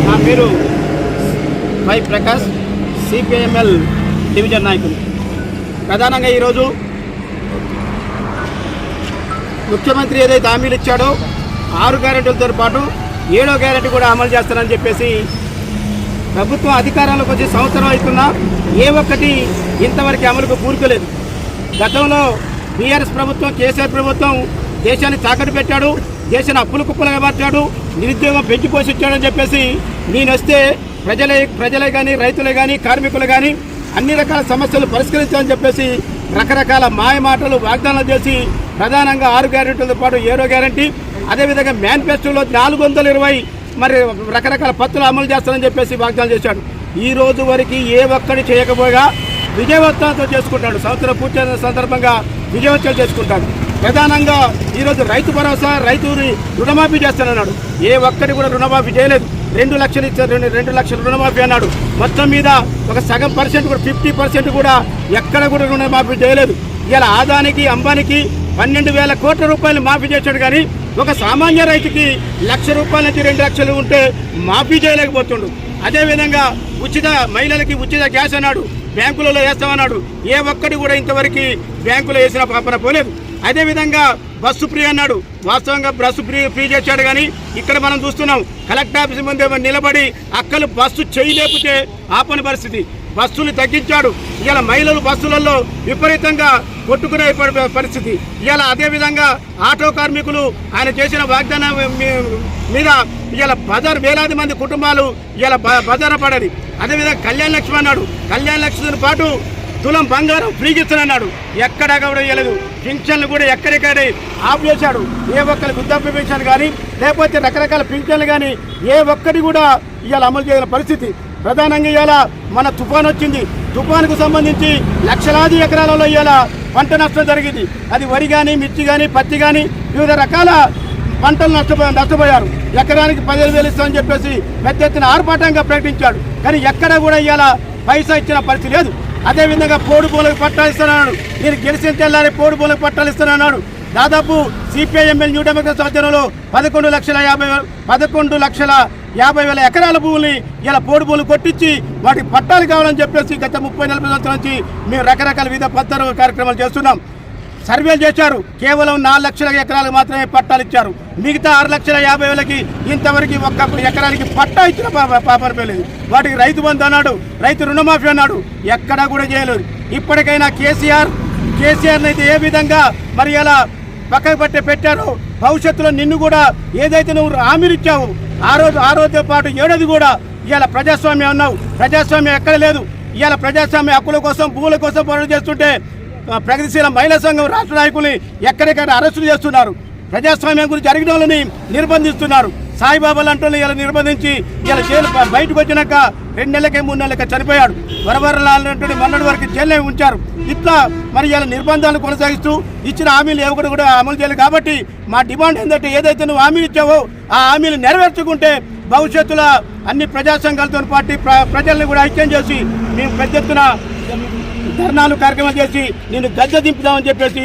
నా పేరు why Prakash, CPML division నాయకులు. ప్రధానంగా ఈరోజు ముఖ్యమంత్రి ఏదైతే హామీలు ఇచ్చాడో 6 గ్యారెంటీలతో పాటు 7వ గ్యారెంటీ కూడా అమలు చేస్తానని చెప్పేసి ప్రభుత్వం అధికారంలోకి వచ్చి సంవత్సరం అవుతున్నా ఏ ఒక్కటి ఇంతవరకు అమలుకు పూనుకోలేదు. గతంలో బీఆర్ఎస్ ప్రభుత్వం, కేసీఆర్ ప్రభుత్వం దేశాన్ని తాకట్టు పెట్టాడు, దేశాన్ని అప్పుల కుప్పలుగా మార్చాడు, నిరుద్యోగం పెంచి పోషించాడని చెప్పేసి నేను వస్తే ప్రజలే కానీ, రైతులే కానీ, కార్మికులు కానీ అన్ని రకాల సమస్యలు పరిష్కరించాలని చెప్పేసి రకరకాల మాయ మాటలు వాగ్దానాలు చేసి ప్రధానంగా 6 గ్యారెంటీలతో పాటు 7వ గ్యారెంటీ, అదేవిధంగా మేనిఫెస్టోలో 420 మరి రకరకాల పత్రాలు అమలు చేస్తానని చెప్పేసి వాగ్దానం చేశాడు. ఈ రోజు వరకు ఏ ఒక్కటి చేయకపోగా విజయవంతంతో చేసుకుంటాడు. సంవత్సరం పూర్తి సందర్భంగా విజయవంతం చేసుకుంటాడు. ప్రధానంగా ఈరోజు రైతు భరోసా, రైతుని రుణమాఫీ చేస్తానన్నాడు. ఏ ఒక్కటి కూడా రుణమాఫీ చేయలేదు. 2 లక్షలు ఇచ్చారు, 2 లక్షల రుణమాఫీ అన్నాడు. మొత్తం మీద ఒక సగం పర్సెంట్ కూడా 50% కూడా ఎక్కడ కూడా రుణమాఫీ చేయలేదు. ఇలా ఆదానికి, అంబానికి 12,000 కోట్ల రూపాయలు మాఫీ చేశాడు. కానీ ఒక సామాన్య రైతుకి ₹1,00,000 నుంచి 2 లక్షలు ఉంటే మాఫీ చేయలేకపోతుండు. అదేవిధంగా మహిళలకి ఉచిత గ్యాస్ అన్నాడు, బ్యాంకులలో వేస్తామన్నాడు. ఏ ఒక్కటి కూడా ఇంతవరకు బ్యాంకులో వేసిన పాపన పోలేదు. అదేవిధంగా బస్సు ఫ్రీ అన్నాడు. వాస్తవంగా బస్సు ఫ్రీ చేశాడు. కానీ ఇక్కడ మనం చూస్తున్నాం, కలెక్టర్ ఆఫీస్ ముందే నిలబడి అక్కలు బస్సు చేయలేకపోతే ఆపని పరిస్థితి. బస్సులు తగ్గించాడు. ఇవాళ మహిళలు బస్సులలో విపరీతంగా కొట్టుకునే పరిస్థితి. ఇవాళ అదేవిధంగా ఆటో కార్మికులు ఆయన చేసిన వాగ్దానం మీద ఇవాళ వేలాది మంది కుటుంబాలు ఇవాళ బజార పడది. అదేవిధంగా కళ్యాణ లక్ష్మి అన్నాడు. కళ్యాణ లక్ష్మితో పాటు తులం బంగారం ఫ్రీకి ఇస్తానన్నాడు. ఎక్కడా కూడా ఇవ్వలేదు. పింఛన్లు కూడా ఎక్కడికడే ఆఫ్ చేశాడు. ఏ ఒక్కరి వృద్ధాప్య పింఛన్ కానీ, లేకపోతే రకరకాల పింఛన్లు కానీ ఏ ఒక్కటి కూడా ఇవాళ అమలు చేయని పరిస్థితి. ప్రధానంగా ఇవాళ మన తుఫాన్ వచ్చింది. తుఫానుకు సంబంధించి లక్షలాది ఎకరాలలో ఇవాళ పంట నష్టం జరిగింది. అది వరి కానీ, మిర్చి కానీ, పత్తి కానీ వివిధ రకాల పంటలు నష్టపోయారు. ఎకరానికి 15,000 ఇస్తామని చెప్పేసి పెద్ద ఎత్తున ఆర్భాటంగా ప్రకటించాడు. కానీ ఎక్కడా కూడా ఇవాళ పైసా ఇచ్చిన పరిస్థితి లేదు. అదేవిధంగా పోడు భూములకు పట్టాలు ఇస్తానన్నాడు. నేను గెలిచిన తెల్లారి పోడు భూములకు పట్టాలు ఇస్తానన్నాడు. దాదాపు సిపిఐఎంఎల్ న్యూ డెమోక్రసీ ఆధ్వర్యంలో 11,50,000 ఎకరాల భూముల్ని ఇలా పోడు భూములు కొట్టించి వాటికి పట్టాలు కావాలని చెప్పేసి గత 30-40 సంవత్సరాల నుంచి మేము రకరకాల వివిధ పద్ధతులు కార్యక్రమాలు చేస్తున్నాం. సర్వేలు చేశారు. కేవలం 4 లక్షల ఎకరాలకు మాత్రమే పట్టాలు ఇచ్చారు. మిగతా 6,50,000కి ఇంతవరకు ఒక్క ఎకరానికి పట్టా ఇచ్చిన పాపన పేలేదు. వాటికి రైతు బంధు అన్నాడు, రైతు రుణమాఫీ అన్నాడు. ఎక్కడా కూడా చేయలేదు. ఇప్పటికైనా కేసీఆర్ని అయితే ఏ విధంగా మరి ఇలా పక్కకు పెట్టారో భవిష్యత్తులో నిన్ను కూడా ఏదైతే నువ్వు హామీలు ఇచ్చావు ఆ రోజుతో పాటు 7ది కూడా ఇవాళ ప్రజాస్వామ్యం అన్నావు. ప్రజాస్వామ్యం ఎక్కడ లేదు. ఇవాళ ప్రజాస్వామ్య హక్కుల కోసం, భూముల కోసం పోరాటం చేస్తుంటే ప్రగతిశీల మహిళా సంఘం రాష్ట్ర నాయకుల్ని ఎక్కడికైనా అరెస్టులు చేస్తున్నారు. ప్రజాస్వామ్యం గురించి జరిగిన వాళ్ళని నిర్బంధిస్తున్నారు. సాయిబాబా లాంటి ఇలా నిర్బంధించి ఇలా జైలు బయటకు వచ్చినాక 2 నెలలకే 3 నెలలకే చనిపోయాడు. వరవరలాంటి మొన్నటి వరకు జైల్లో ఉంచారు. ఇట్లా మరి ఇలా నిర్బంధాలు కొనసాగిస్తూ ఇచ్చిన హామీలు ఎవరు కూడా అమలు చేయాలి. కాబట్టి మా డిమాండ్ ఏంటంటే ఏదైతే నువ్వు హామీలు ఇచ్చావో ఆ హామీలు నెరవేర్చుకుంటే భవిష్యత్తులో అన్ని ప్రజా సంఘాలతో పాటు ప్రజల్ని కూడా ఐక్యం చేసి మేము పెద్ద ఎత్తున ధర్నాలు కార్యక్రమాలు చేసి నేను గద్దె దింపుదామని చెప్పేసి